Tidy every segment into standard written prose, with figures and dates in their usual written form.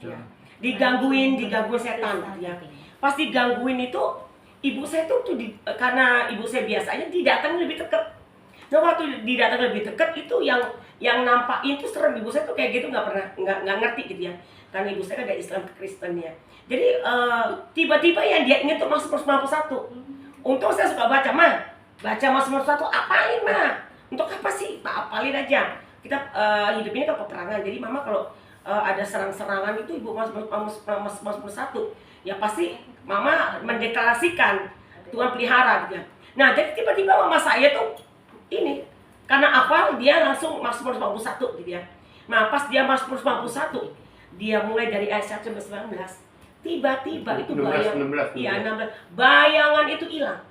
ya. Digangguin setan ya. Pas digangguin itu ibu saya tuh karena ibu saya biasanya didatang lebih dekat. Nah waktu didatang lebih dekat itu yang nampak itu serem. Ibu saya tuh kayak gitu nggak ngerti gitu ya. Karena ibu saya kan dari Islam ke Kristen ya. Jadi tiba-tiba yang dia ingat tuh Mazmur 91. Untung saya suka baca, baca Mazmur 1 apain untuk apa sih? Apalin aja. Kita hidup ini kan peperangan. Jadi mama kalau ada serang-serangan itu ibu Mazmur 1 ya pasti mama mendeklarasikan Tuhan pelihara gitu ya. Nah jadi tiba-tiba mama saya tuh ini karena apa dia langsung Mazmur 91 gitu ya. Nah pas dia Mazmur 91 dia mulai dari ayat 1 sampai 19 tiba-tiba itu 16. Bayangan itu hilang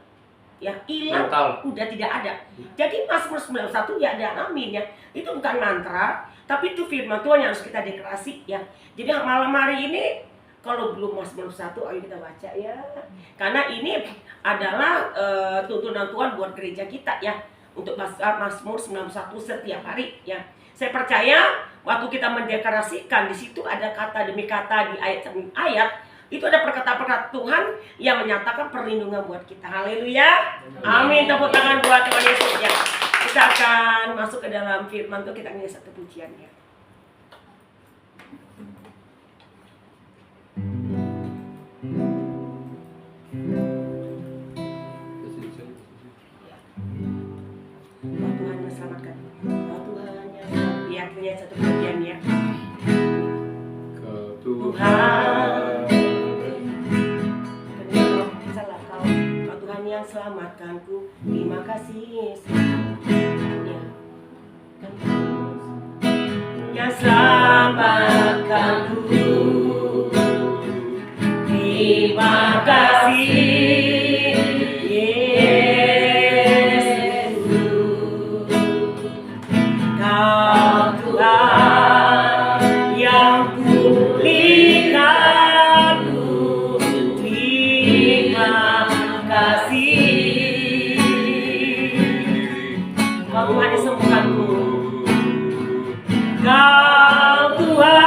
ya, hilang, udah tidak ada. Jadi Mazmur 91 ya ada amin ya, itu bukan mantra tapi itu firman Tuhan yang harus kita deklarasi ya. Jadi malam hari ini kalau belum Mazmur 1 ayo kita baca ya, karena ini adalah tuntunan Tuhan buat gereja kita ya, untuk Mazmur 91 setiap hari ya. Saya percaya waktu kita mendeklarasikan di situ ada kata demi kata di ayat demi ayat, itu ada perkataan-perkataan Tuhan yang menyatakan perlindungan buat kita. Haleluya. Amin. Tepuk tangan buat Tuhan Yesus ya. Kita akan masuk ke dalam firman Tuhan, kita nyanyi satu pujian ya. Tuhan yang selamatkan. Tuhan yang biarnya satu pujian ya. Tuhan yang selamatkanku, terima kasih ya. Yang selamatkanku, terima kasih Yesus. Kau Tuhan yang pulihkanku, terima kasih. Kau Tuhan yang sembuhkanku, Kau Tuhan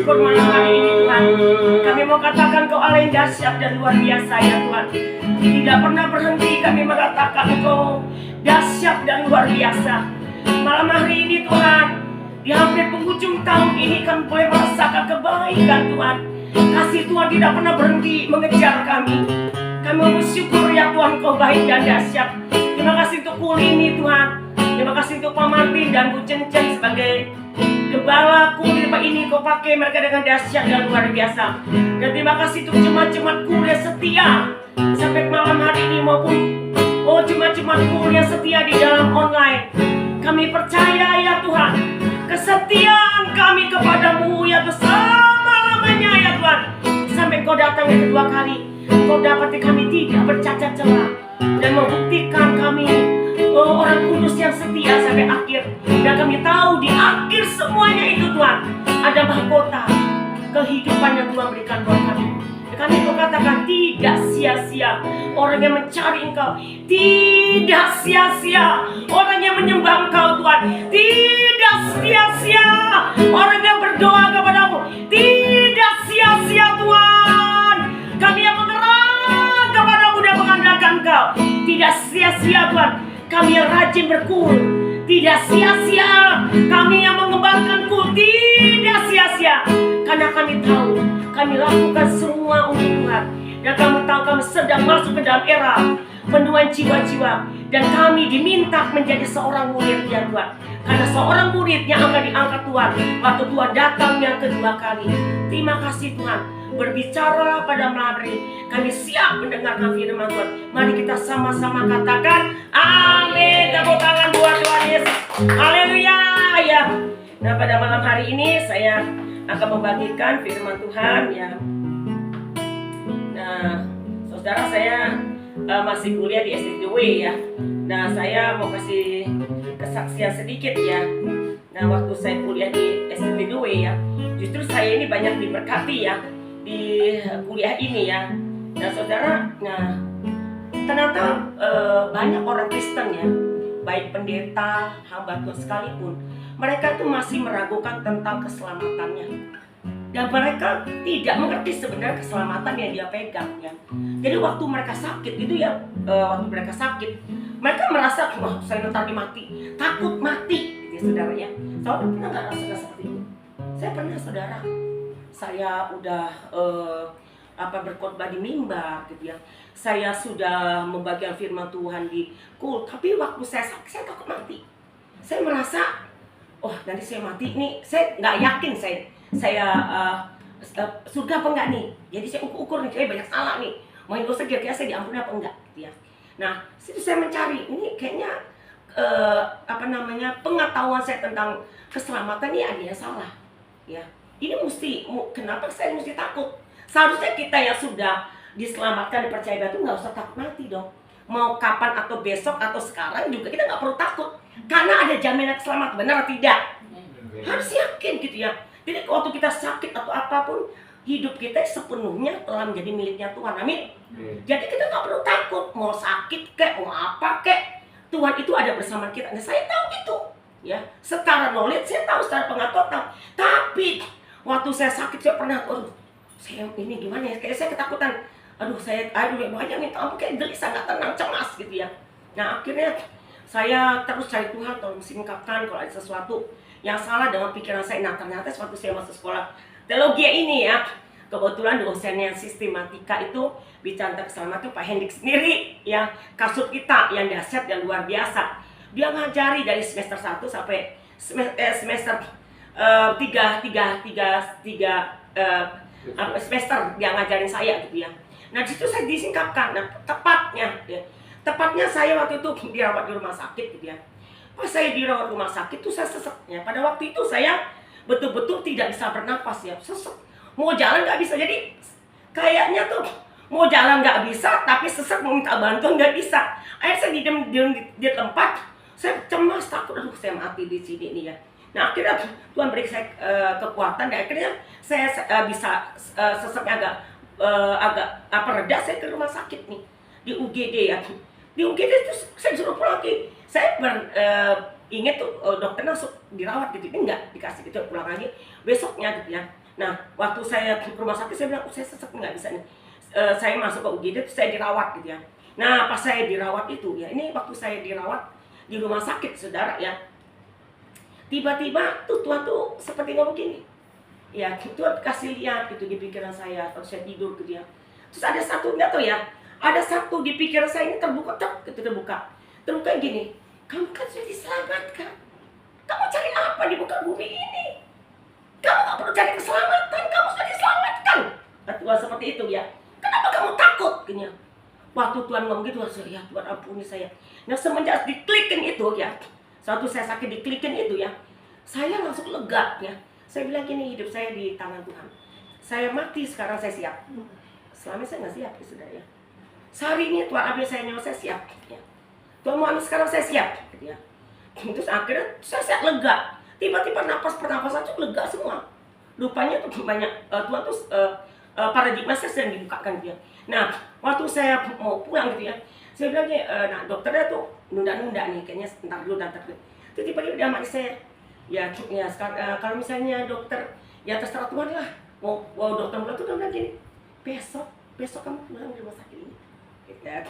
bersyukur malam hari ini Tuhan. Kami mau katakan Kau Allah yang dahsyat dan luar biasa ya Tuhan. Tidak pernah berhenti kami mengatakan Kau dahsyat dan luar biasa. Malam hari ini Tuhan, di hampir penghujung tahun ini kami boleh merasakan kebaikan Tuhan. Kasih Tuhan tidak pernah berhenti mengejar kami. Kami mau bersyukur ya Tuhan, Kau baik dan dahsyat. Terima kasih untuk Kul ini Tuhan. Terima kasih untuk Pak Martin dan Bu Cencen sebagai gembala Kul di tempat ini. Kau pakai mereka dengan dahsyat dan luar biasa. Dan terima kasih untuk jemaat-jemaat Kul yang setia sampai malam hari ini maupun jemaat-jemaat Kul yang setia di dalam online. Kami percaya ya Tuhan, kesetiaan kami kepadamu ya Tuhan selama-lamanya ya Tuhan. Sampai Kau datang yang kedua kali, Kau dapati kami tidak bercacat celah dan membuktikan kami orang kudus yang setia sampai akhir. Dan kami tahu di akhir semuanya itu Tuhan ada mahkota kehidupan yang Tuhan berikan buat kami. Kami Kau katakan tidak sia-sia orang yang mencari Engkau, tidak sia-sia orang yang menyembah Engkau Tuhan, tidak sia-sia orang yang berdoa kepadamu, tidak sia-sia Tuhan. Kami yang mengerang kepadamu dan mengandalkan Engkau, tidak sia-sia Tuhan. Kami yang rajin berkul, tidak sia-sia. Kami yang mengembangkan kul, tidak sia-sia. Karena kami tahu, kami lakukan semua untuk Tuhan. Dan kami tahu kami sedang masuk ke dalam era penuaian jiwa-jiwa. Dan kami diminta menjadi seorang murid ya Tuhan. Karena seorang murid yang akan diangkat Tuhan waktu Tuhan datang yang kedua kali. Terima kasih Tuhan. Berbicara pada malam hari, kami siap mendengarkan firman Tuhan. Mari kita sama-sama katakan amin. Tepuk tangan buat Tuhan Yesus. Haleluya ya. Nah, pada malam hari ini saya akan membagikan firman Tuhan ya. Nah, saudara, saya masih kuliah di SDW ya. Nah, saya mau kasih kesaksian sedikit ya. Nah, waktu saya kuliah di SDW ya, justru saya ini banyak diberkati ya di kuliah ini ya. Nah, saudara, ternyata banyak orang Kristen ya, baik pendeta, hamba Tuhan sekalipun, mereka itu masih meragukan tentang keselamatannya. Dan mereka tidak mengerti sebenarnya keselamatan yang dia pegang ya. Jadi waktu mereka sakit itu ya, mereka merasa, wah saya nanti mati, takut mati gitu ya saudara ya. Saudara pernah nggak rasakan seperti itu? Saya pernah saudara. Saya udah berkhotbah di mimbar gitu ya. Saya sudah membagikan firman Tuhan di kul, tapi waktu saya sakit, saya takut mati. Saya merasa, nanti saya mati nih, saya nggak yakin saya surga apa enggak nih. Jadi saya ukur nih, saya banyak salah nih, mau dosa kira-kira saya diampuni apa enggak gitu ya. Nah, situ saya mencari, ini kayaknya pengetahuan saya tentang keselamatan ini ada yang salah ya. Ini kenapa saya mesti takut? Seharusnya kita yang sudah diselamatkan, dipercaya itu nggak usah takut mati dong. Mau kapan atau besok atau sekarang juga kita nggak perlu takut, karena ada jaminan keselamatan, benar atau tidak? Harus yakin gitu ya. Jadi waktu kita sakit atau apapun, hidup kita sepenuhnya telah menjadi miliknya Tuhan, amin. Jadi kita nggak perlu takut, mau sakit kek, mau apa kek, Tuhan itu ada bersama kita. Nah, saya tahu itu ya, secara knowledge saya tahu, secara pengetahuan. Tapi waktu saya sakit, saya pernah, saya ini gimana ya, kayak saya ketakutan. Banyak minta ampun, kayak gelisah, nggak tenang, cemas gitu ya. Nah, akhirnya saya terus cari Tuhan, tolong singkapkan kalau ada sesuatu yang salah dengan pikiran saya. Nah, ternyata waktu saya masuk sekolah teologi ini ya, kebetulan dosennya sistematika itu bicara tentang keselamatan, Pak Hendik sendiri ya, kasut kita yang dahsyat dan luar biasa. Dia ngajari dari semester 1 sampai semester 3 semester dia ngajarin saya gitu ya. Nah, disitu saya disingkapkan. Nah, tepatnya saya waktu itu dirawat di rumah sakit gitu ya. Pas saya dirawat rumah sakit tuh saya sesek ya. Pada waktu itu saya betul-betul tidak bisa bernapas ya, sesek. Mau jalan nggak bisa. Jadi kayaknya tuh mau jalan nggak bisa, tapi sesek, mau minta bantuan nggak bisa. Akhirnya saya diam di tempat. Saya cemas, takut, saya mati di sini nih ya. Nah, akhirnya Tuhan beri saya kekuatan, dan akhirnya saya bisa seseknya agak reda. Saya ke rumah sakit nih di UGD ya. Di UGD itu saya disuruh pulang lagi. Saya ingat tuh dokter langsung dirawat gitu, enggak dikasih gitu, pulang lagi besoknya gitu ya. Nah, waktu saya ke rumah sakit, saya bilang, saya sesek nggak bisa nih. Saya masuk ke UGD, saya dirawat gitu ya. Nah, pas saya dirawat itu, ya ini waktu saya dirawat di rumah sakit, saudara ya. Tiba-tiba tuh Tuhan tuh seperti ngomong gini. Ya, Tuhan kasih lihat gitu di pikiran saya, terus saya tidur gitu ya. Terus ada satu, nggak tahu ya, ada satu di pikiran saya ini terbuka, gitu terbuka. Terbuka gini, kamu kan sudah diselamatkan. Kamu cari apa di muka bumi ini? Kamu gak perlu cari keselamatan, kamu sudah diselamatkan. Nah, Tuhan seperti itu ya. Kenapa kamu takut? Gini, waktu Tuhan ngomong gitu, ya Tuhan ampuni saya. Nah, semenjak diklikin itu ya, satu saya sakit diklikin itu ya, saya langsung lega ya. Saya bilang gini, hidup saya di tangan Tuhan. Saya mati sekarang, saya siap. Selama saya nggak siap ya sudah ya. Sehari ini Tuhan ambil saya nyawa, saya siap ya. Tuhan mau ambil sekarang, saya siap gitu ya. Terus akhirnya saya lega. Tiba-tiba napas pernapasan tuh lega semua. Rupanya tuh banyak Tuhan tuh paradigma saya yang dibukakan gitu ya. Nah, waktu saya mau pulang gitu ya, saya bilang nah dokternya tuh nunda-nunda nih, kayaknya sebentar dulu. Terus tiba-tiba dia mati saya. Ya sekarang, kalau misalnya dokter, ya terserah Tuhan lah. Mau dokter bilang tuh, dia bilang gini, besok kamu pulang di rumah sakit ini. Ya,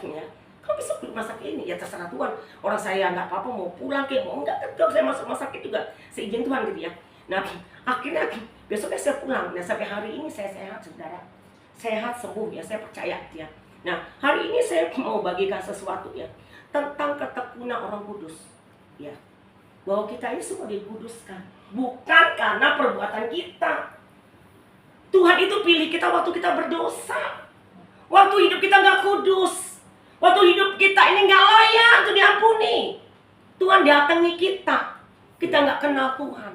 kalau besok di rumah sakit ini, ya terserah Tuhan. Orang saya nggak apa-apa, mau pulang kayak mau enggak, kalau saya masuk rumah sakit juga seizin Tuhan gitu ya. Nah, akhirnya besoknya saya pulang. Nah, sampai hari ini saya sehat, saudara. Sehat, sembuh ya, saya percaya gitu ya. Nah, hari ini saya mau bagikan sesuatu ya, tentang ketekunan orang kudus. Ya, bahwa kita ini semua dikuduskan. Bukan karena perbuatan kita. Tuhan itu pilih kita waktu kita berdosa. Waktu hidup kita nggak kudus. Waktu hidup kita ini nggak layak untuk diampuni. Tuhan datangi kita. Kita nggak kenal Tuhan.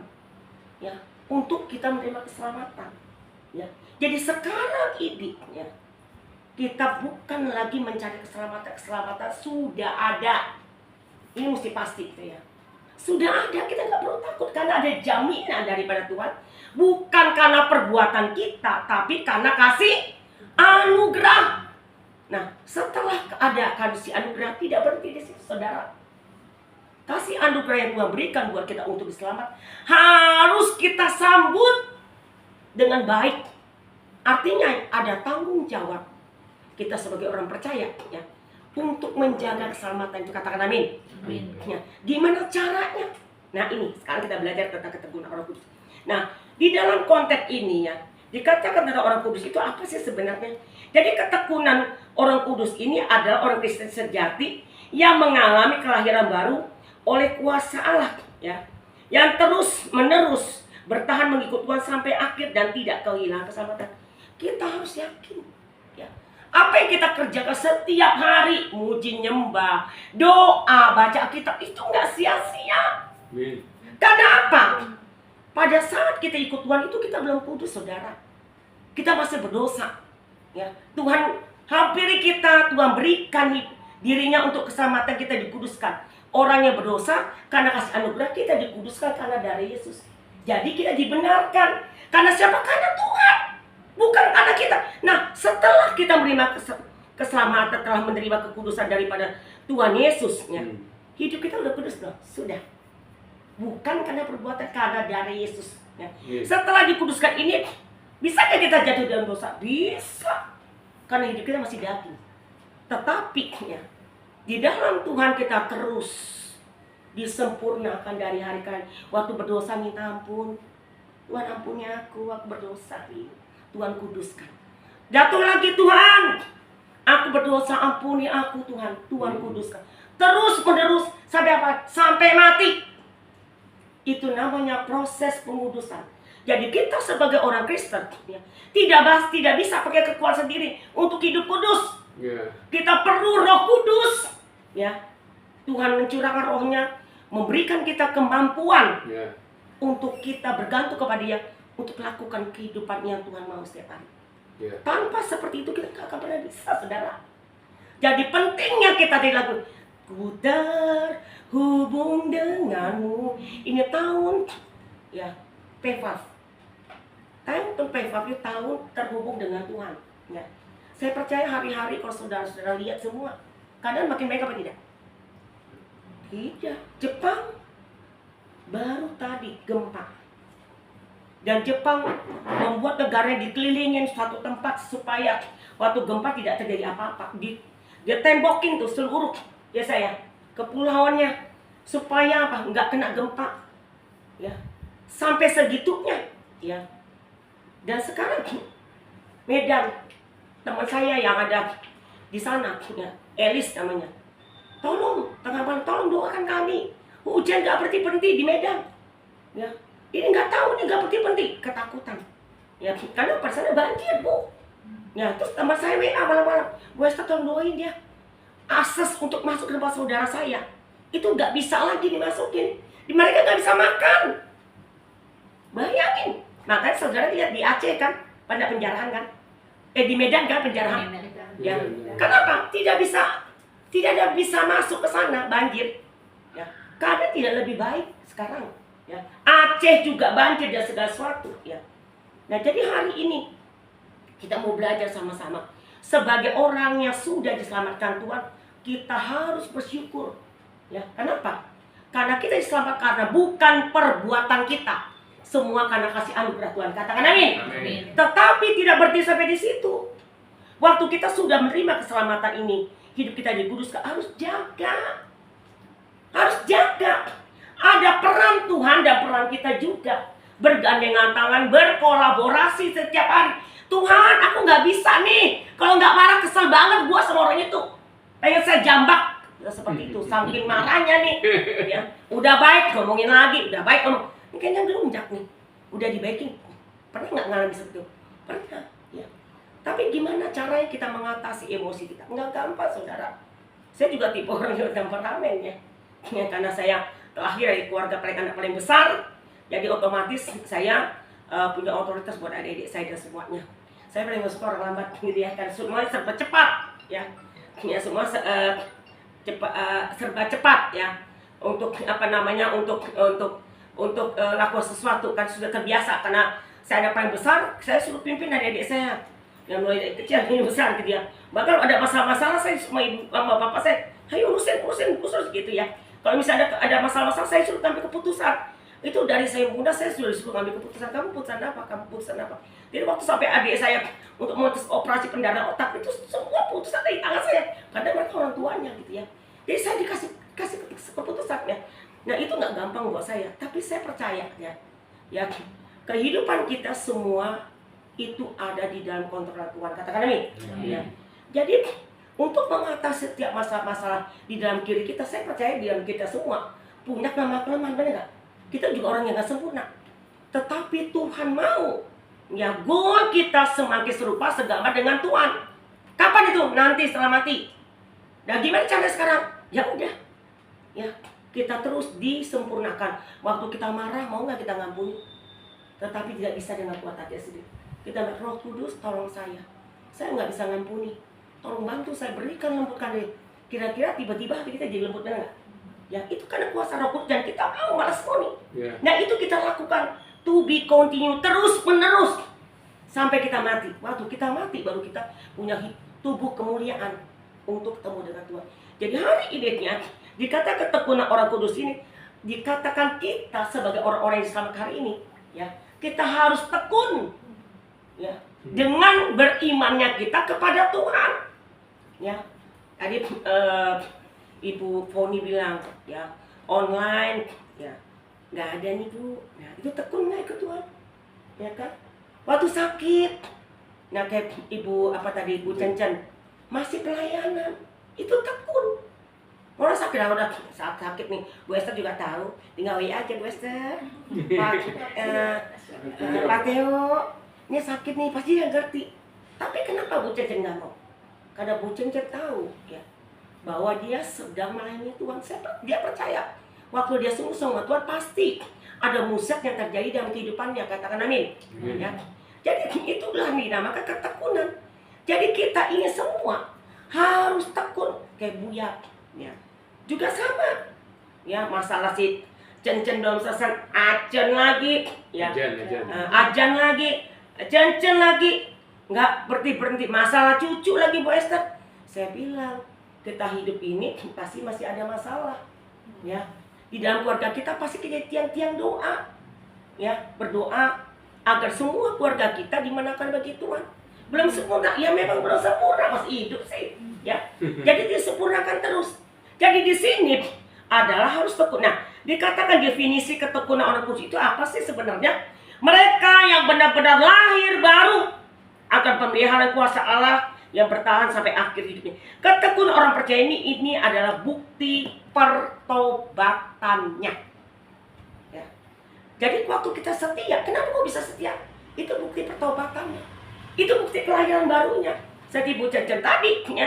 Ya, untuk kita menerima keselamatan. Ya. Jadi sekarang ini ya, kita bukan lagi mencari keselamatan. Keselamatan sudah ada. Ini mesti pasti gitu ya. Sudah ada, kita nggak perlu takut karena ada jaminan daripada Tuhan. Bukan karena perbuatan kita, tapi karena kasih anugerah. Nah, setelah ada kasih anugerah, tidak berhenti di situ, saudara. Kasih anugerah yang Tuhan berikan buat kita untuk diselamat harus kita sambut dengan baik. Artinya ada tanggung jawab kita sebagai orang percaya ya, untuk menjaga keselamatan itu. Katakan amin. Amin. Ya, gimana caranya? Nah, ini sekarang kita belajar tentang ketekunan orang kudus. Nah, di dalam konteks ini ya, dikatakan tentang orang kudus itu apa sih sebenarnya? Jadi ketekunan orang kudus ini adalah orang Kristen sejati yang mengalami kelahiran baru oleh kuasa Allah ya, yang terus menerus bertahan mengikut Tuhan sampai akhir dan tidak kehilangan keselamatan. Kita harus yakin ya. Apa yang kita kerjakan setiap hari, muji, nyembah, doa, baca kitab, itu nggak sia-sia. Karena apa? Pada saat kita ikut Tuhan itu kita belum kudus, saudara. Kita masih berdosa. Ya, Tuhan hampiri kita, Tuhan berikan dirinya untuk keselamatan kita dikuduskan. Orang yang berdosa karena kasih anugerah, kita dikuduskan karena dari Yesus. Jadi kita dibenarkan karena siapa? Karena Tuhan, bukan karena kita. Nah, setelah kita menerima keselamatan, telah menerima kekudusan daripada Tuhan Yesus, ya, hidup kita udah kudus loh, sudah. Bukan karena perbuatan, karena dari Yesus. Ya. Setelah dikuduskan ini, bisakah kita jatuh dalam dosa? Bisa, karena hidup kita masih daging. Tetapi ya, di dalam Tuhan kita terus disempurnakan dari hari ke hari. Waktu berdosa minta ampun, Tuhan ampuni aku berdosa. Tuhan kuduskan. Jatuh lagi, Tuhan, aku berdosa, ampuni aku Tuhan. Tuhan kuduskan. Terus menerus sampai apa? Sampai mati. Itu namanya proses pengudusan. Jadi kita sebagai orang Kristen ya, tidak bisa pakai kekuatan sendiri untuk hidup kudus. Kita perlu Roh Kudus. Ya, Tuhan mencurahkan Rohnya, memberikan kita kemampuan untuk kita bergantung kepada Dia untuk melakukan kehidupan yang Tuhan mau setiap hari. Tanpa seperti itu kita tidak akan pernah bisa, saudara. Jadi pentingnya kita dilakukan. Ku terhubung denganmu. Ini tahun ya Pevaf. Tahun Pevaf itu tahun terhubung dengan Tuhan. Ya. Saya percaya hari-hari kalau saudara-saudara lihat semua, keadaan makin baik apa tidak? Tidak. Jepang baru tadi gempa. Dan Jepang membuat negaranya dikelilingin suatu tempat supaya waktu gempa tidak terjadi apa-apa. Dia tembokin tuh seluruh ya saya kepulauannya supaya apa? Nggak kena gempa. Ya. Sampai segitunya ya. Dan sekarang Medan, teman saya yang ada di sana, ya, Elis namanya. Tolong, tengah malam, tolong doakan kami. Hujan nggak berhenti-berhenti di Medan. Ya, ini nggak tahu nih nggak berhenti-berhenti, ketakutan. Ya, karena pada sana banjir, Bu. Ya, terus teman saya WA malam-malam, Bu Esther tolong doain dia. Akses untuk masuk ke tempat saudara saya itu nggak bisa lagi dimasukin. Mereka nggak bisa makan. Bayangin. Makanya saudara lihat di Aceh kan, pada penjarahan kan. Di Medan kan penjarahan. Ya. Kenapa? Tidak ada bisa masuk ke sana, banjir. Ya. Karena tidak lebih baik sekarang. Ya. Aceh juga banjir dan segala sesuatu. Ya. Nah, jadi hari ini kita mau belajar sama-sama. Sebagai orang yang sudah diselamatkan Tuhan, kita harus bersyukur. Ya. Kenapa? Karena kita diselamatkan karena bukan perbuatan kita. Semua karena kasih anugerah Tuhan. Katakan amin. Amin. Tetapi tidak berhenti sampai di situ. Waktu kita sudah menerima keselamatan ini, hidup kita dikuduskan, harus jaga. Harus jaga. Ada peran Tuhan dan peran kita juga. Bergandengan tangan, berkolaborasi setiap hari. Tuhan, aku nggak bisa nih. Kalau nggak marah, kesel banget gua sama orang itu. Pengen saya jambak. Ya, seperti itu. Saking marahnya nih. Ya. Udah baik, ngomongin lagi. Udah baik, ngomong. Ini kayaknya gelunjak nih. Udah dibaikin. Pernah nggak ngalamin seperti itu? Pernah. Ya. Tapi gimana caranya kita mengatasi emosi kita? Nggak gampang, saudara. Saya juga tipe orang yang temperamen ya. Karena saya lahir dari keluarga anak paling besar. Jadi otomatis saya punya otoritas buat adik-adik saya dan semuanya. Saya paling nggak suka orang lambat gitu ya. Karena semuanya serba cepat. Ya, semua serba cepat ya. Untuk untuk lakukan sesuatu kan sudah terbiasa karena saya ada paling besar, saya suruh pimpin adik-adik saya yang mulai dari kecil hingga besar gitu ya. Bahkan ada masalah-masalah saya sama ibu sama bapak saya, ayo urusin gitu ya. Kalau misalnya ada masalah-masalah saya suruh ambil keputusan. Itu dari saya muda saya sudah disuruh ambil keputusan. Kamu putusan apa? Jadi waktu sampai adik saya untuk memutus operasi pendarahan otak itu semua putusan dari tangan saya. Karena mereka orang tuanya gitu ya. Jadi saya dikasih keputusan ya. Nah itu nggak gampang buat saya, tapi saya percaya ya kehidupan kita semua itu ada di dalam kontrol Tuhan. Katakan amin. Ya. Jadi untuk mengatasi setiap masalah-masalah di dalam diri kita, saya percaya di dalam kita semua punya kelemahan, benar nggak? Kita juga orang yang nggak sempurna, tetapi Tuhan mau ya goal kita semakin serupa segambar dengan Tuhan. Kapan itu? Nanti setelah mati. Nah gimana cara sekarang? Ya udah, ya. Kita terus disempurnakan. Waktu kita marah, mau nggak kita ngampuni? Tetapi tidak bisa dengan kuat hati sendiri. Kita bilang, Roh Kudus, tolong saya. Saya nggak bisa ngampuni. Tolong bantu saya, berikan lembutkan diri. Kira-kira tiba-tiba hati kita jadi lembut, benar nggak? Ya, itu karena kuasa Roh Kudus dan kita mau malas moni. Yeah. Nah, itu kita lakukan. To be continue, terus-menerus. Sampai kita mati. Waktu kita mati, baru kita punya tubuh kemuliaan untuk ketemu dengan Tuhan. Jadi hari ini dikatakan ketekunan orang kudus ini, dikatakan kita sebagai orang-orang yang diselamatkan hari ini, ya kita harus tekun, ya dengan berimannya kita kepada Tuhan, ya. Tadi Ibu Foni bilang, ya online, ya nggak ada nih Bu. Nah itu tekun nggak ikut Tuhan, ya kan? Waktu sakit, nah kayak Ibu Ibu Cencen masih pelayanan, itu tekun. Orang sakit, udah saat sakit nih, Bu Esther juga tahu, tinggal WA aja Bu Esther. Pak Theo, ini sakit nih, pasti dia ngerti. Tapi kenapa Bu Cencen nggak mau? Karena Bu Cencen tahu, ya, bahwa dia sedang melayani Tuhan. Dia percaya, waktu dia sungguh sama Tuhan pasti ada mujizat yang terjadi dalam kehidupannya. Katakan amin. Ya. Jadi itulah dinamakan ketekunan. Jadi kita ini semua harus tekun kayak Buya, ya. Juga sama, ya masalah si Cencen belum selesai, ajan lagi, ya, ajan lagi, Cencen lagi, nggak berhenti, masalah cucu lagi Bu Esther. Saya bilang kita hidup ini pasti masih ada masalah, ya di dalam keluarga kita pasti kita tiang-tiang doa, ya berdoa agar semua keluarga kita dimenangkan bagi Tuhan. Belum sempurna, ya memang belum sempurna, masih hidup sih, ya. Jadi disempurnakan terus. Jadi di sini adalah harus tekun. Nah, dikatakan definisi ketekunan orang kudus itu apa sih sebenarnya? Mereka yang benar-benar lahir baru akan pemeliharaan kuasa Allah yang bertahan sampai akhir hidupnya. Ketekunan orang percaya ini adalah bukti pertobatannya. Ya. Jadi waktu kita setia, kenapa kok bisa setia? Itu bukti pertobatannya. Itu bukti kelahiran barunya. Saya di Bu Jajan tadi, ya,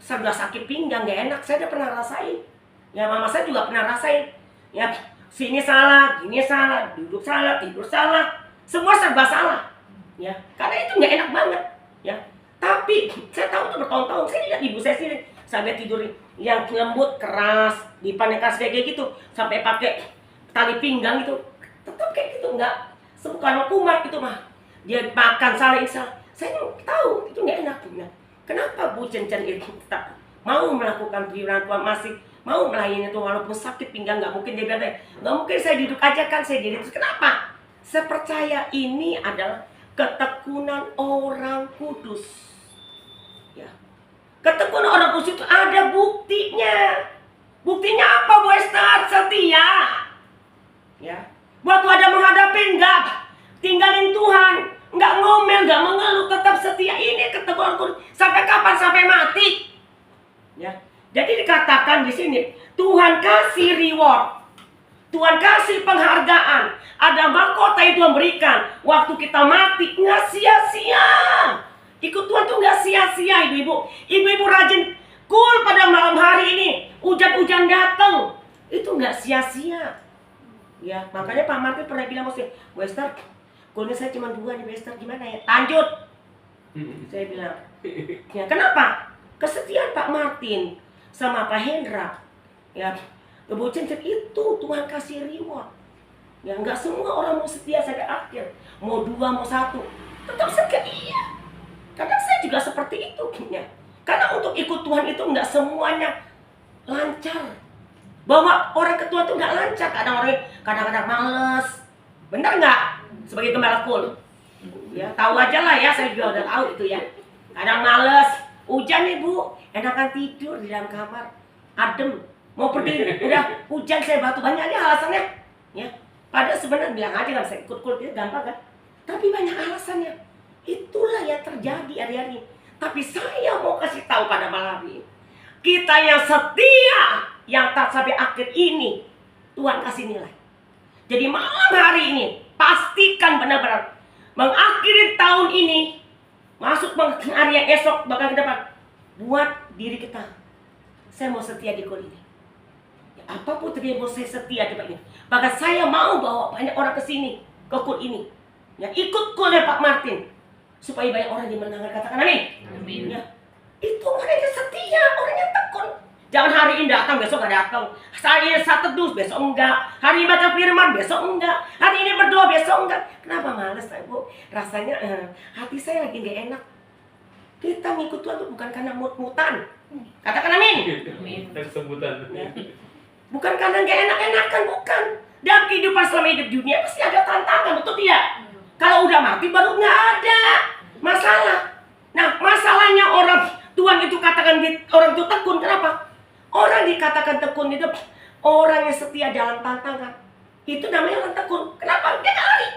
saya udah sakit pinggang, gak enak. Saya udah pernah rasain. Ya, mama saya juga pernah rasain. Ya, sini salah, gini salah, duduk salah, tidur salah, semua serba salah. Ya, karena itu gak enak banget. Ya, tapi saya tahu itu bertahun-tahun. Saya lihat ibu saya sini sampai tidur yang lembut, keras, dipan keras kayak gitu, sampai pakai tali pinggang itu, tetap kayak gitu, nggak bukan kumat gitu mah. Dia makan salah. Saya tahu itu nggak enak. Kenapa Bu Cencen itu tetap mau melakukan perilaku masih mau melayani itu walaupun sakit pinggang? Nggak mungkin dia bilang nggak mungkin saya duduk aja kan saya jadi terus. Kenapa? Saya percaya ini adalah ketekunan orang kudus. Ya, ketekunan orang kudus itu ada buktinya. Buktinya apa, Bu Esther? Setia. Ya, waktu ada menghadapi nggak tinggalin Tuhan. Nggak ngomel, nggak mengeluh, tetap setia. Ini ketekunan kudus. Sampai kapan? Sampai mati. Ya. Jadi dikatakan di sini, Tuhan kasih reward. Tuhan kasih penghargaan. Ada mahkota yang Tuhan berikan. Waktu kita mati, nggak sia-sia. Ikut Tuhan tuh nggak sia-sia, ibu-ibu. Ibu-ibu rajin cool pada malam hari ini. Hujan-hujan datang. Itu nggak sia-sia. Ya, makanya Pak Martin pernah bilang, Wester, kulnya saya cuma 2 nih, Wester, gimana ya? Lanjut. Saya bilang, ya kenapa? Kesetiaan Pak Martin sama Pak Hendra, ya, Bu Cencen itu Tuhan kasih reward. Ya, nggak semua orang mau setia sampai akhir. Mau 2, mau 1, tetap setia. Iya. Karena saya juga seperti itu. Ya. Karena untuk ikut Tuhan itu nggak semuanya lancar. Bahwa orang ke Tuhan itu nggak lancar. Kadang-kadang males. Benar nggak? Sebagai gembala cool, ya tahu aja lah ya, saya juga udah tahu itu ya. Kadang males, hujan nih Bu, enakan tidur di dalam kamar, adem, mau pergi, udah hujan saya batu, banyak aja alasannya, ya. Padahal sebenarnya bilang aja kan saya ikut cool itu gampang kan, tapi banyak alasannya. Itulah yang terjadi hari-hari. Tapi saya mau kasih tahu pada malam ini, kita yang setia, yang tak sampai akhir ini, Tuhan kasih nilai. Jadi malam hari ini pastikan benar-benar mengakhiri tahun ini, masuk hari yang esok bakal kita dapat buat diri kita. Saya mau setia di kul ini. Ya, apapun terjadi mau saya setia di ini. Bahkan saya mau bawa banyak orang ke sini, ke kul ini. Ya, ikut kulnya Pak Martin supaya banyak orang dimenangkan. Katakan amin. Amin. Ya, itu orang yang setia, orang yang tekun. Jangan hari ini datang, besok nggak datang. Hari ini saat teduh, besok enggak. Hari ini baca firman, besok enggak. Hari ini berdoa, besok enggak. Kenapa males, Bu? Rasanya hati saya lagi nggak enak. Kita ngikut Tuhan itu bukan karena mut-mutan. Katakan amin. Amin. Ya. Bukan karena nggak enak-enakan, bukan. Dalam kehidupan selama hidup dunia pasti ada tantangan, betul tidak? Kalau udah mati baru nggak ada masalah. Nah, masalahnya orang Tuhan itu katakan orang itu tekun, kenapa? Orang dikatakan tekun itu orang yang setia dalam tantangan. Itu namanya orang tekun. Kenapa? Dia nggak lari.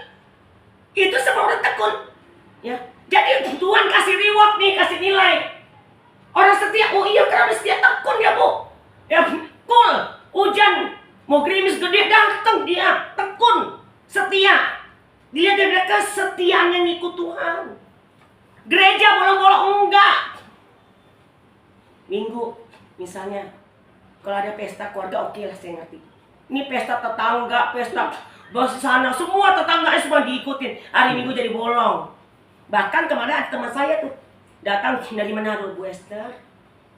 Itu semua orang tekun. Ya. Jadi Tuhan kasih reward nih, kasih nilai. Orang setia, oh iya kenapa setia, tekun ya Bu. Ya, cool. Hujan, mau gerimis gede datang dia, tekun, setia. Dia ada kesetiaan yang ikut Tuhan. Gereja bolong-bolong enggak. Minggu misalnya, kalau ada pesta keluarga oke lah saya ngerti. Ini pesta tetangga, pesta bos sana, semua tetangganya semua diikutin. Hari Minggu jadi bolong. Bahkan kemarin ada teman saya tuh datang dari Manado, Bu Esther.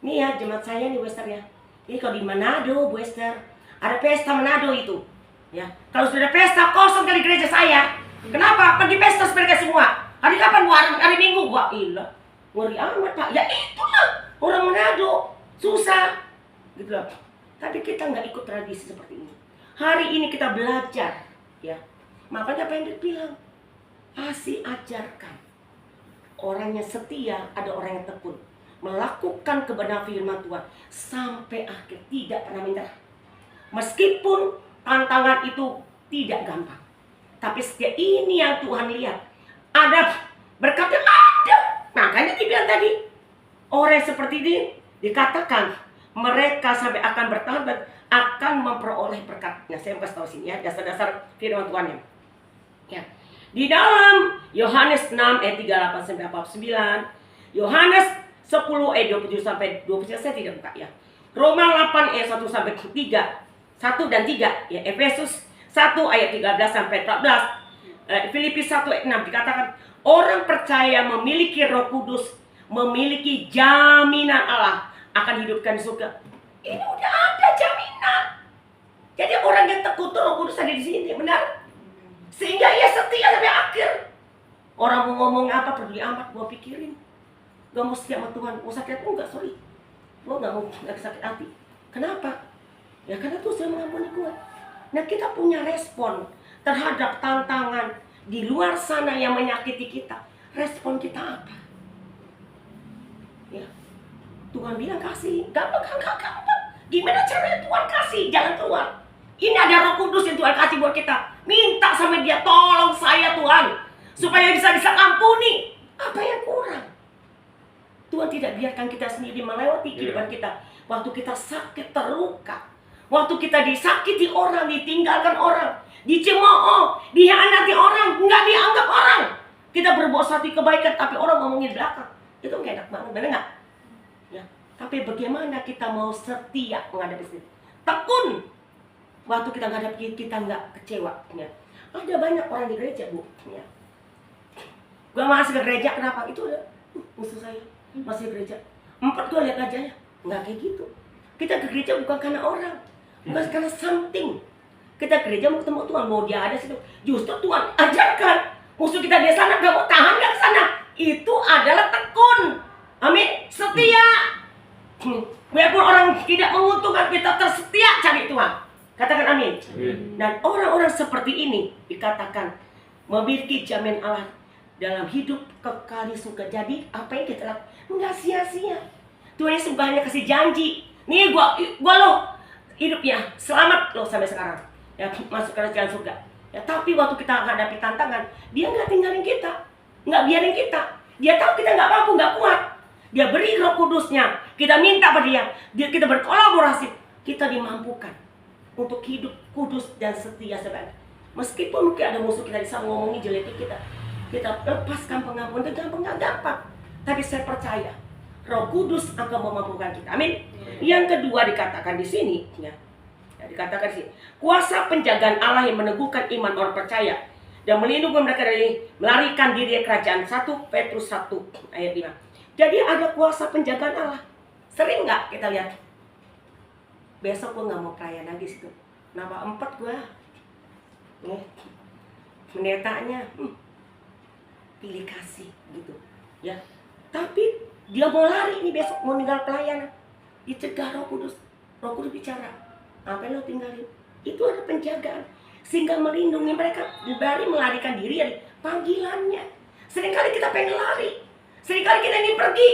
Nih ya jemaat saya nih Bu Esther ya. Ini kalau di Manado Bu Esther ada pesta Manado itu. Ya, kalau sudah ada pesta kosong dari gereja saya. Kenapa? Pergi pesta mereka semua. Hari kapan? Hari Minggu. Wah ilah, ngeri amat Pak. Ya itulah orang Manado susah. Gitu loh. Tapi kita nggak ikut tradisi seperti ini. Hari ini kita belajar, ya. Makanya apa yang dia bilang? Pasti ajarkan. Orang yang setia, ada orang yang tekun. Melakukan kebenaran firman Tuhan sampai akhir, tidak pernah menyerah. Meskipun tantangan itu tidak gampang, tapi setiap ini yang Tuhan lihat. Ada berkatnya, ada. Makanya dibilang tadi, orang seperti ini dikatakan mereka sampai akan bertahan dan akan memperoleh berkatnya. Saya mau kasih tahu sini ya, dasar-dasar firman Tuhan ya. Di dalam Yohanes 6 ayat 38 sampai 49, Yohanes 10 ayat 27 sampai 29 saya tidak buka ya. Roma 8 ayat 1 sampai 3, 1 dan 3 ya. Efesus 1 ayat 13 sampai 14, Filipi 1 ayat 6 dikatakan orang percaya memiliki Roh Kudus, memiliki jaminan Allah akan hidupkan surga. Ini udah ada jaminan. Jadi orang yang tekun tuh Roh Kudus ada di sini, benar? Sehingga ia setia sampai akhir. Orang mau ngomong apa peduli amat, gua pikirin. Gua mau setia sama Tuhan, mau sakit enggak, sorry. Gua nggak mau sakit hati. Kenapa? Ya karena Tuhan sudah mengampuni gua. Nah kita punya respon terhadap tantangan di luar sana yang menyakiti kita. Respon kita apa? Ya, Tuhan bilang kasih, gampang. Gimana caranya Tuhan kasih? Jalan keluar. Ini ada Roh Kudus yang Tuhan kasih buat kita. Minta sama Dia, tolong saya Tuhan, supaya bisa ampuni. Apa yang kurang? Tuhan tidak biarkan kita sendiri melewati kehidupan kita. Waktu kita sakit, terluka, waktu kita disakiti orang, ditinggalkan orang, dicemooh, dihianati orang, nggak dianggap orang. Kita berbuat satu kebaikan, tapi orang ngomongin belakang. Itu nggak enak banget, benar nggak? Ya. Tapi bagaimana kita mau setia menghadapi itu? Tekun. Waktu kita menghadapi, kita nggak kecewa. Ya. Ada banyak orang di gereja, Bu. Ya. Gua masih ke gereja, kenapa? Itu udah musuh saya masih ke gereja. 4 gua lihat aja ya, nggak kayak gitu. Kita ke gereja bukan karena orang, bukan karena something. Kita ke gereja mau ketemu Tuhan, mau Dia ada situ. Justru Tuhan ajarkan musuh kita di sana, gak mau tahan nggak ke sana. Itu adalah tekun. Amin. Setia. Biarpun orang tidak menguntungkan, kita tersetia cari Tuhan. Katakan amin. Dan orang-orang seperti ini dikatakan memiliki jamin Allah dalam hidup kekal di surga. Jadi apa yang kita lakukan nggak sia-sia. Tuhan Yesus banyak kasih janji. Nih gua lo hidupnya selamat lo sampai sekarang. Ya masuk ke jalan surga. Ya tapi waktu kita hadapi tantangan, Dia nggak tinggalin kita, nggak biarin kita. Dia tahu kita nggak mampu, nggak kuat. Dia beri Roh Kudusnya. Kita minta pada Dia. Kita berkolaborasi. Kita dimampukan untuk hidup kudus dan setia sebagai. Meskipun mungkin ada musuh kita di sana ngomongin jelek kita lepaskan pengampunan itu gampang. Tapi saya percaya Roh Kudus akan memampukan kita. Amin. Yang kedua dikatakan di sini, ya, dikatakan di sini, kuasa penjagaan Allah yang meneguhkan iman orang percaya dan melindungi mereka dari melarikan diri dari kerajaan. 1 Petrus 1 ayat 5. Jadi ada kuasa penjagaan Allah. Sering nggak kita lihat? Besok gue nggak mau perayaan lagi situ. Nama 4 gue. Pendetanya pilih kasih gitu. Ya. Tapi dia mau lari nih besok, mau tinggal pelayanan. Dicegah Roh Kudus. Roh Kudus bicara. Apa yang lo tinggalin? Itu ada penjagaan. Sehingga melindungi mereka dari melarikan diri dari panggilannya. Seringkali kita pengen lari. Seringkali kita ingin pergi.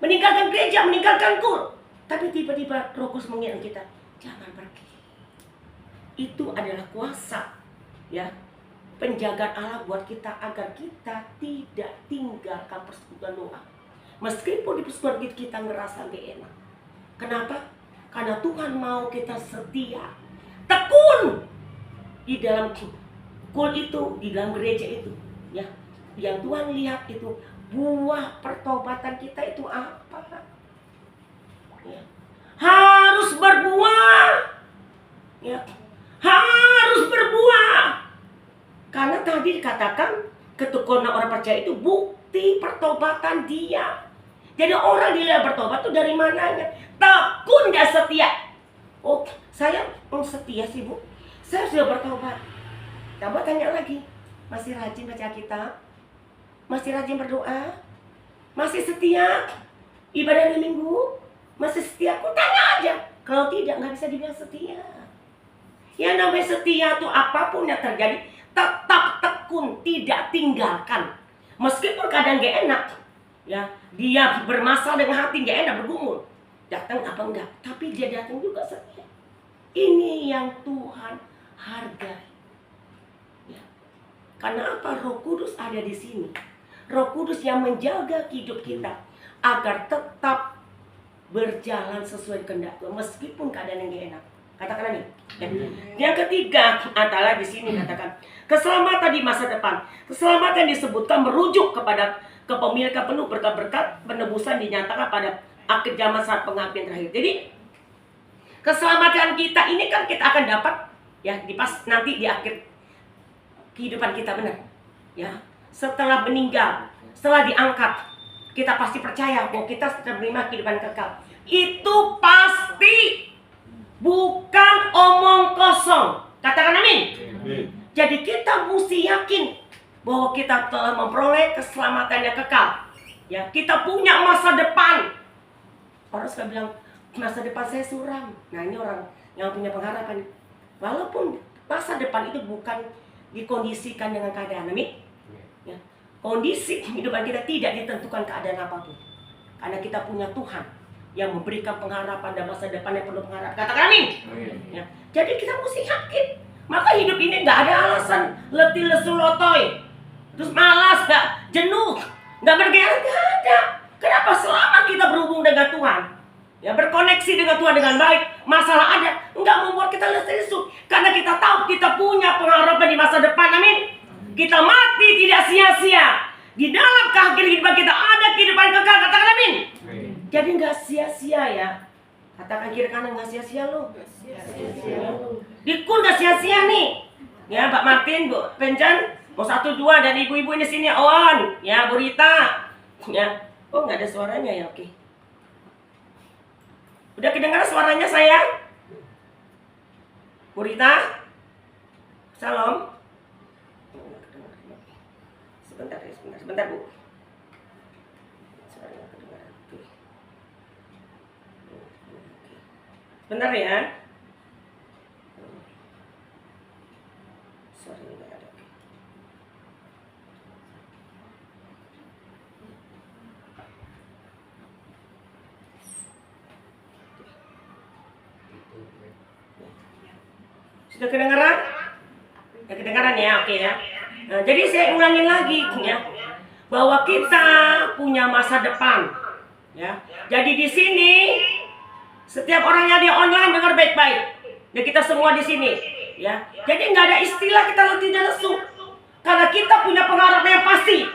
Meninggalkan gereja, meninggalkan kul. Tapi tiba-tiba Roh Kudus mengingatkan kita, jangan pergi. Itu adalah kuasa, ya, penjagaan Allah buat kita agar kita tidak tinggalkan persekutuan doa. Meskipun di persekutuan kita ngerasa gak enak. Kenapa? Karena Tuhan mau kita setia, tekun di dalam kul itu, di dalam gereja itu, ya. Yang Tuhan lihat itu buah pertobatan kita itu apa? Ya. Harus berbuah, ya, harus berbuah. Karena tadi dikatakan ketekunan orang percaya itu bukti pertobatan dia. Jadi orang dia bertobat itu dari mananya? Tekun dan setia. Oh, saya setia sih Bu. Saya sudah bertobat. Coba tanya lagi, masih rajin baca kitab? Masih rajin berdoa? Masih setia ibadah di minggu? Masih setia? Aku tanya aja. Kalau tidak, nggak bisa dibilang setia. Yang namanya setia tuh apapun yang terjadi, tetap tekun, tidak tinggalkan. Meskipun keadaan gak enak, ya, dia bermasalah dengan hati gak enak, bergumul, datang apa enggak, tapi dia datang juga setia. Ini yang Tuhan hargai. Ya. Karena apa? Roh Kudus ada di sini. Roh Kudus yang menjaga hidup kita agar tetap berjalan sesuai kehendak Tuhan meskipun keadaan yang gak enak. Katakan amin. Yang ketiga adalah di sini katakan keselamatan di masa depan. Keselamatan disebutkan merujuk kepada kepemilikan penuh berkat-berkat penebusan dinyatakan pada akhir zaman saat pengabdian terakhir. Jadi keselamatan kita ini kan kita akan dapat ya di pas nanti di akhir kehidupan kita, benar. Ya, setelah meninggal, setelah diangkat, kita pasti percaya bahwa kita sudah menerima kehidupan kekal. Itu pasti, bukan omong kosong. Katakan amin. Jadi kita mesti yakin bahwa kita telah memperoleh keselamatan yang kekal. Ya, kita punya masa depan. Orang suka bilang masa depan saya suram. Nah, ini orang yang punya pengharapan. Walaupun masa depan itu bukan dikondisikan dengan keadaan, amin. Ya, kondisi kehidupan kita tidak ditentukan keadaan apapun. Karena kita punya Tuhan yang memberikan pengharapan dan masa depan yang penuh pengharapan. Katakan amin. Ya. Jadi kita mesti yakin. Maka hidup ini nggak ada alasan letih lesu lotoi, terus malas, nggak jenuh, nggak bergairah, nggak ada. Kenapa? Selama kita berhubung dengan Tuhan, ya berkoneksi dengan Tuhan dengan baik, masalah ada, nggak membuat kita letih lesu. Karena kita tahu kita punya pengharapan di masa depan, amin. Kita mati tidak sia-sia. Di dalam kehidupan kita ada kehidupan kekal. Katakan amin. Jadi nggak sia-sia ya. Katakan kiri kanan, nggak sia-sia lo. Dikul nggak sia-sia nih. Ya, Pak Martin, Bu Penjan, mau 1, 2 dan ibu-ibu ini sini, On, ya, Bu Rita, ya. Oh, nggak ada suaranya ya, oke. Udah kedengaran suaranya saya? Bu Rita, Salam. Sebentar Bu. Suaranya kedengaran. Oke. Bentar ya. Suaranya nggak ada. Sudah kedengaran? Sudah kedengaran ya, oke ya. Nah, jadi saya ulangin lagi ya, bahwa kita punya masa depan. Ya. Jadi di sini setiap orang yang di online dengar baik-baik. Dan kita semua di sini, ya. Jadi nggak ada istilah kita letih dan lesu, karena kita punya pengharapan yang pasti.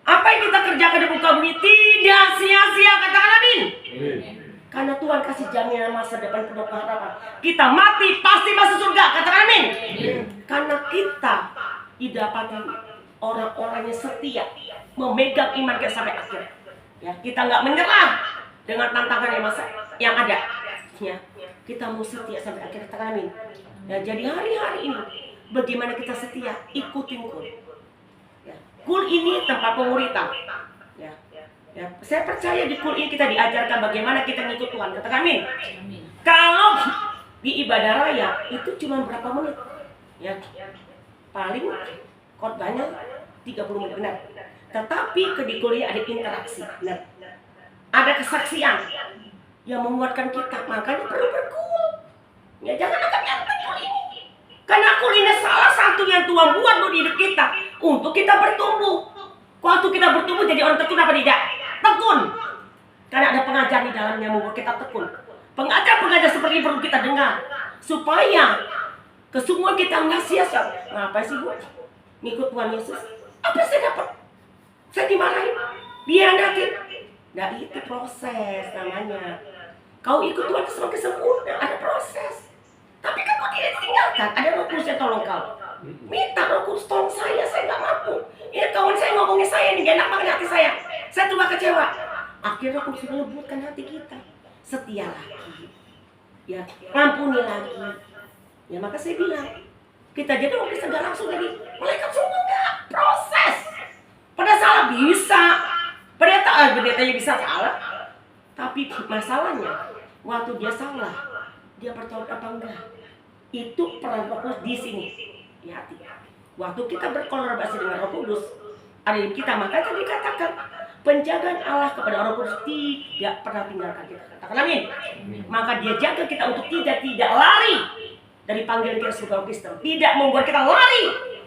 Apa yang kita kerjakan di muka bumi tidak sia-sia. Katakan amin. Karena Tuhan kasih jaminan masa depan penuh pengharapan. Kita mati pasti masuk surga. Katakan amin. Karena kita didapati orang-orang yang setia, memegang iman kita sampai akhir. Ya, kita nggak menyerah dengan tantangan yang ada. Ya, kita mau setia sampai akhir. Katakan amin. Ya, jadi hari-hari ini bagaimana kita setia, ikutin Kul. Ya, Kul ini tempat pemuritan. Ya. Ya, saya percaya di Kul ini kita diajarkan bagaimana kita ngikut Tuhan. Katakan amin. Kalau di ibadah raya itu cuma berapa menit? Ya, paling khotbahnya 30 menit, benar. Tetapi di Kul ini ada interaksi, benar. Ada kesaksian yang menguatkan kita. Makanya perlu berkul. Ya, jangan anggap enteng Kul ini. Karena Kul ini salah satu yang Tuhan buat di hidup kita untuk kita bertumbuh. Waktu kita bertumbuh jadi orang tekun apa tidak? Tekun. Karena ada pengajar di dalamnya membuat kita tekun. Pengajar-pengajar seperti ini perlu kita dengar. Supaya kesemua kita nggak sia-sia. Ngapain sih Bu? Ngikut Tuhan Yesus. Apa saya dapat? Saya dimarahin. Dihianatin. Nah, itu proses namanya. Kau ikut Tuhan semakin sempurna. Ada proses. Tapi kan kau tidak ditinggalkan. Ada Roh Kudus yang tolong kau. Minta Roh Kudus tolong saya nggak mampu. Ini kawan saya ngomongin saya ini, gak enak banget hati saya. Saya tuh gak kecewa. Akhirnya Roh Kudus melembutkan hati kita. Setia lagi. Ya, ampuni lagi. Ya, maka saya bilang, kita jadi orang Kristen gak langsung jadi malaikat semua, enggak. Proses. Pada salah bisa. Pendetanya bisa salah. Tapi masalahnya, waktu dia salah, dia bertobat apa enggak? Itu peran Roh Kudus di sini. Di hati. Waktu kita berkolaborasi dengan Roh Kudus ada di kita, maka tadi dikatakan penjagaan Allah kepada Roh Kudus tidak pernah tinggalkan kita. Katakan amin. Maka dia jaga kita untuk tidak lari dari panggilan kita sebagai orang Kristen, tidak membuat kita lari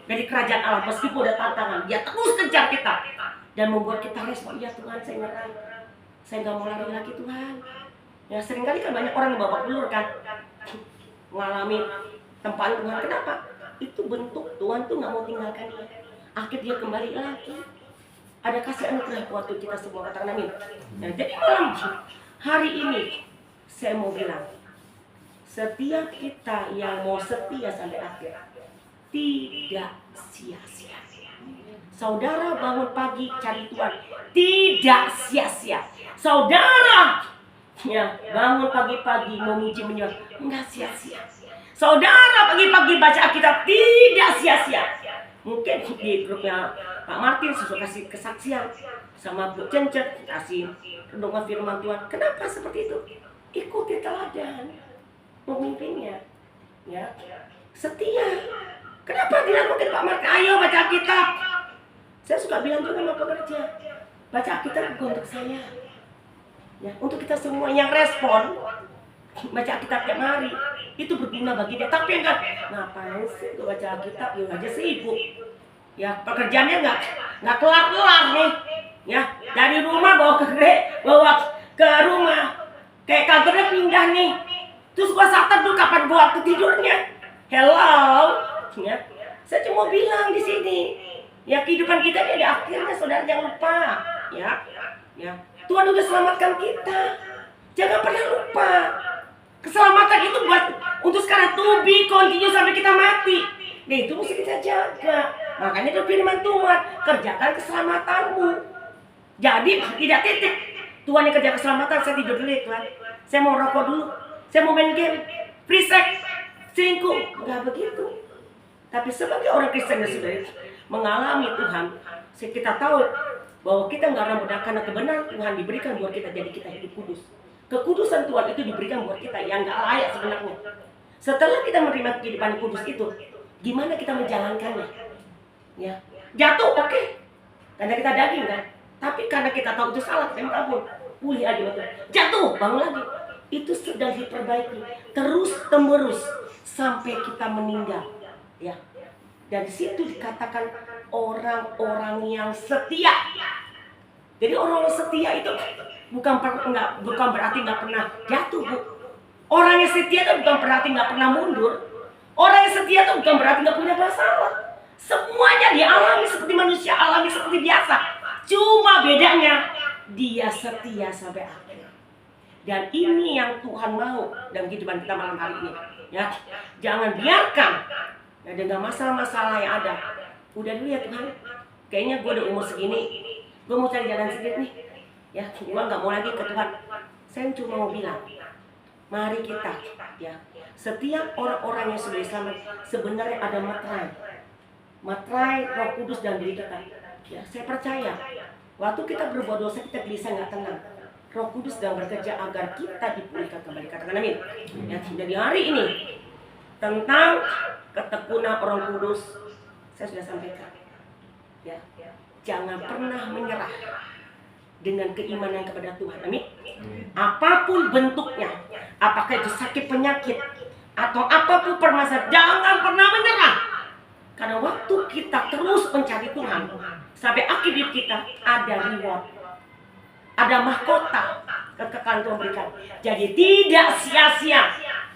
dari kerajaan Allah meskipun ada tantangan. Dia terus kejar kita dan membuat kita respon, ya Tuhan saya nyerah, saya nggak mau lari lagi Tuhan. Ya seringkali kan banyak orang yang babak belur kan, mengalami tempaan Tuhan. Kenapa? Itu bentuk Tuhan tuh nggak mau tinggalkan dia. Akhirnya dia kembali lagi. Ada kasih anugerah buat kita semua, katakan amin. Nah, jadi malam hari ini saya mau bilang, setiap kita yang mau setia sampai akhir tidak sia-sia. Saudara bangun pagi cari Tuhan tidak sia-sia. Saudara ya bangun pagi-pagi memuji menyembah enggak sia-sia. Saudara pagi-pagi baca Alkitab tidak sia-sia. Mungkin di grupnya Pak Martin sesuai kasih kesaksian sama Bu Cencet kasih renungan firman Tuhan. Kenapa seperti itu? Ikuti teladan pemimpinnya, ya setia. Kenapa dilakukan Pak Martin? Ayo baca Alkitab. Saya suka bilang juga sama pekerja, baca Alkitab bukan untuk saya, ya untuk kita semua yang respon. Baca Alkitab tiap hari itu berguna bagi dia. Tapi enggak, ngapain sih gue baca Alkitab? Ya aja sibuk. Ya pekerjaannya nggak kelar nih. Ya dari rumah bawa ke rumah. Kayak kantornya pindah nih. Terus gua sadar dulu kapan gua waktu tidurnya. Hello. Ya. Saya cuma bilang di sini. Ya kehidupan kita ini ada akhirnya, saudara jangan lupa. Ya. Tuhan udah selamatkan kita. Jangan pernah lupa. Keselamatan itu buat untuk sekarang, to be continue sampai kita mati. Nah itu mesti kita jaga. Makanya itu firman Tuhan, kerjakan keselamatanmu. Jadi tidak titik Tuhan yang kerja keselamatan, saya tidur dulu ya Tuhan, saya mau rokok dulu, saya mau main game, free sex, selingkuh. Enggak begitu. Tapi sebagai orang Kristen yang sudah mengalami Tuhan, kita tahu bahwa kita nggak akan mudah, karena kebenaran Tuhan diberikan buat kita, jadi kita hidup kudus. Kekudusan Tuhan itu diberikan buat kita yang nggak layak sebenarnya. Setelah kita menerima kehidupan kudus itu, gimana kita menjalankannya? Ya, jatuh oke, karena kita daging kan. Tapi karena kita tahu itu salah, kita kabur, pulih aja betul. Jatuh, bangun lagi. Itu sedang diperbaiki terus menerus sampai kita meninggal. Ya, dan di situ dikatakan orang-orang yang setia. Jadi orang setia itu bukan berarti nggak pernah jatuh, Bu. Orang yang setia itu bukan berarti nggak pernah mundur. Orang yang setia itu bukan berarti nggak punya masalah. Semuanya dialami seperti manusia, alami seperti biasa. Cuma bedanya dia setia sampai akhir. Dan ini yang Tuhan mau dalam kehidupan kita malam hari ini. Ya, jangan biarkan ya, dengan masalah-masalah yang ada. Udah dulu ya Tuhan. Kayaknya gue udah umur segini, gue mau cari jalan sendiri nih. Ya, gue nggak mau lagi ke Tuhan. Saya cuma mau bilang, mari kita, ya, setiap orang-orang yang sudah selamat sebenarnya ada materai Roh Kudus dalam diri kita. Ya, saya percaya, waktu kita berbuat dosa kita gelisah nggak tenang. Roh Kudus sedang bekerja agar kita dipulihkan kembali. Katakan amin. Ya, jadi hari ini tentang ketekunan orang kudus saya sudah sampaikan. Ya, jangan pernah menyerah dengan keimanan kepada Tuhan. Amin. Apapun bentuknya, apakah itu sakit penyakit atau apapun permasalahan, jangan pernah menyerah. Karena waktu kita terus mencari Tuhan sampai akhir hidup kita, ada reward, ada mahkota kekekalan Tuhan berikan. Jadi tidak sia-sia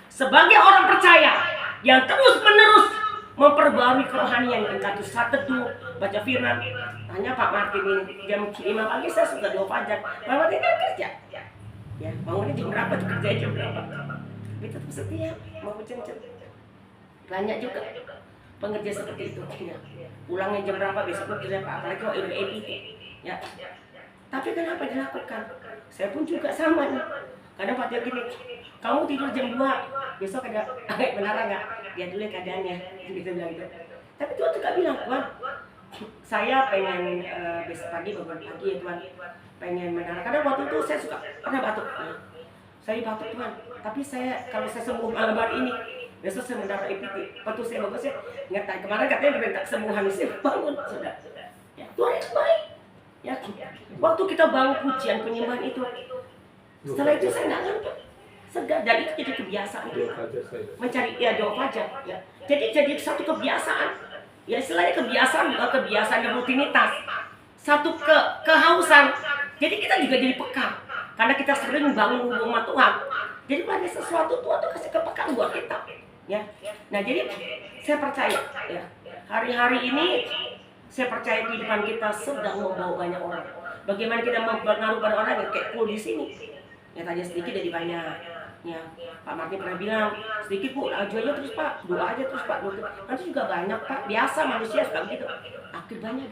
sebagai orang percaya yang terus menerus memperbarui kerohanian yang kita saat teduh, baca firman. Tanya Pak Martin ini jam 5 pagi saya sudah 2 fajar. Pak Martin kan kerja. Ya, bangunnya jam berapa tuh, kerja jam berapa? Tapi tetap setia, mau cencet. Banyak juga pengerja seperti itu. Ya. Pulangnya jam berapa, besok kerja Pak, apalagi kalau Idul Adha. Ya. Tapi kenapa dilakukan? Saya pun juga sama nih. Kadang Pak gini, kamu tidur jam 2, besok ada benar nggak? Ya dulu keadaannya, gitu bilang gitu. Tapi Tuhan juga bilang, Tuhan, saya pengen besok pagi bangun pagi ya Tuhan, pengen menara. Karena waktu itu saya suka pernah batuk. Ya. Saya batuk Tuhan, tapi kalau saya sembuh malam hari ini, Besok saya mendapat EPT, waktu saya bagus ya, ingat kemarin katanya diminta kesembuhan, saya bangun sudah. Ya, Tuhan itu baik. Ya, waktu kita bangun pujian penyembahan itu, setelah itu saya nggak ngantuk, segar, dan itu jadi kebiasaan kita. Mencari ya doa fajar, ya. Jadi satu kebiasaan, ya istilahnya kebiasaan, bukan kebiasaan yang rutinitas, satu kehausan. Jadi kita juga jadi peka, karena kita sering bangun hubungan Tuhan. Jadi pada sesuatu Tuhan tuh kasih kepekaan buat kita, ya. Nah jadi saya percaya, ya hari-hari ini saya percaya kehidupan kita sedang membawa banyak orang. Bagaimana kita mempengaruhi pada orang yang kayak cool di sini? Ya tadi sedikit jadi banyak. Ya Pak Martin pernah bilang sedikit Bu, aja terus Pak, doa aja terus Pak. Nanti juga banyak Pak. Biasa manusia suka begitu. Akhir banyak.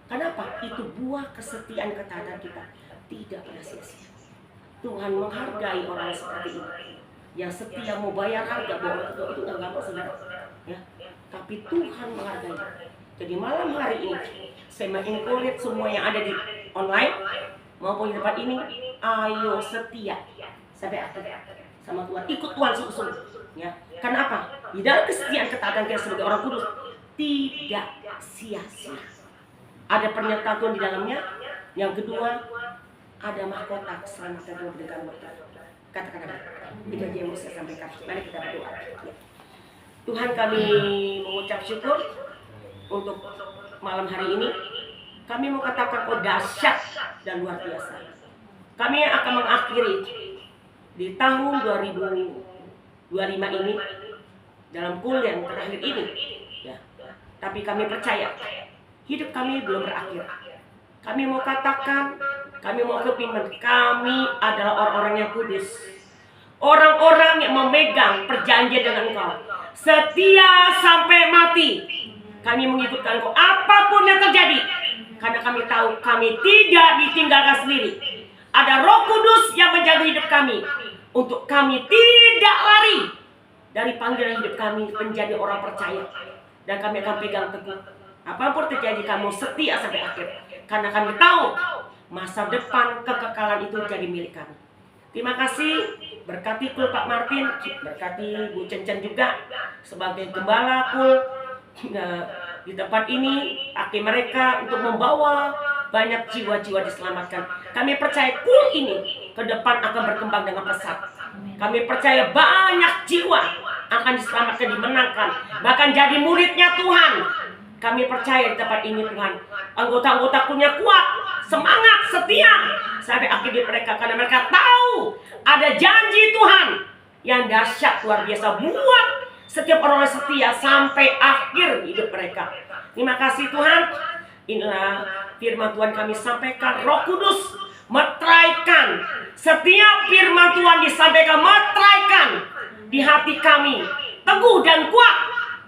Kenapa? Itu buah kesetiaan ketaatan kita tidak pernah sia-sia. Tuhan menghargai orang seperti ini. Yang setia mau bayar harga bahwa itu nggak gampang saudara. Ya, tapi Tuhan menghargai. Jadi malam hari ini saya mengencourage semua yang ada di online maupun di tempat ini, ayo setia sampai akhir sama Tuhan, ikut Tuhan sungguh-sungguh. Ya, karena apa? Di dalam kesetiaan ketaatan kita sebagai orang kudus tidak sia-sia. Ada pernyataan Tuhan di dalamnya. Yang kedua, ada mahkota keselamatan Tuhan berikan buat kita. Katakan apa? Itu aja yang mau saya sampaikan. Mari kita berdoa. Ya. Tuhan, kami mengucap syukur untuk malam hari ini. Kami mau katakan dahsyat dan luar biasa. Kami akan mengakhiri di tahun 2025 ini dalam kuliah yang terakhir ini. Ya. Tapi kami percaya hidup kami belum berakhir. Kami mau katakan, kami mau kepingin, kami adalah orang-orang yang kudus. Orang-orang yang memegang perjanjian dengan Engkau. Setia sampai mati. Kami mengikutkan Engkau apapun yang terjadi. Karena kami tahu kami tidak ditinggalkan sendiri. Ada Roh Kudus yang menjaga hidup kami. Untuk kami tidak lari dari panggilan hidup kami menjadi orang percaya. Dan kami akan pegang teguh. Apapun terjadi kamu setia sampai akhir. Karena kami tahu masa depan kekekalan itu jadi milik kami. Terima kasih. Berkati Kul Pak Martin, berkati Bu Cencen juga sebagai gembala Kul di tempat ini, pakai mereka untuk membawa banyak jiwa-jiwa diselamatkan. Kami percaya Kul ini ke depan akan berkembang dengan pesat. Kami percaya banyak jiwa akan diselamatkan, dimenangkan, bahkan jadi muridnya Tuhan. Kami percaya di tempat ini Tuhan, anggota-anggota Kulnya kuat, semangat, setia sampai akhir hidup mereka, karena mereka tahu ada janji Tuhan yang dahsyat luar biasa buat setiap orang setia sampai akhir hidup mereka. Terima kasih Tuhan. Inilah firman Tuhan kami sampaikan. Roh Kudus meteraikan setiap firman Tuhan disampaikan, meteraikan di hati kami, teguh dan kuat,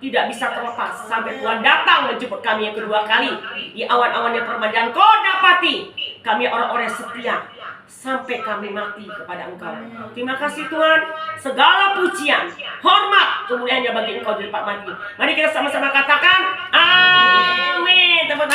tidak bisa terlepas sampai Tuhan datang menjemput kami yang kedua kali di awan-awannya permajaan. Kau dapati kami orang-orang setia sampai kami mati kepada Engkau. Terima kasih Tuhan. Segala pujian, hormat, kemuliaannya bagi Engkau di Pak Mati. Mari kita sama-sama katakan,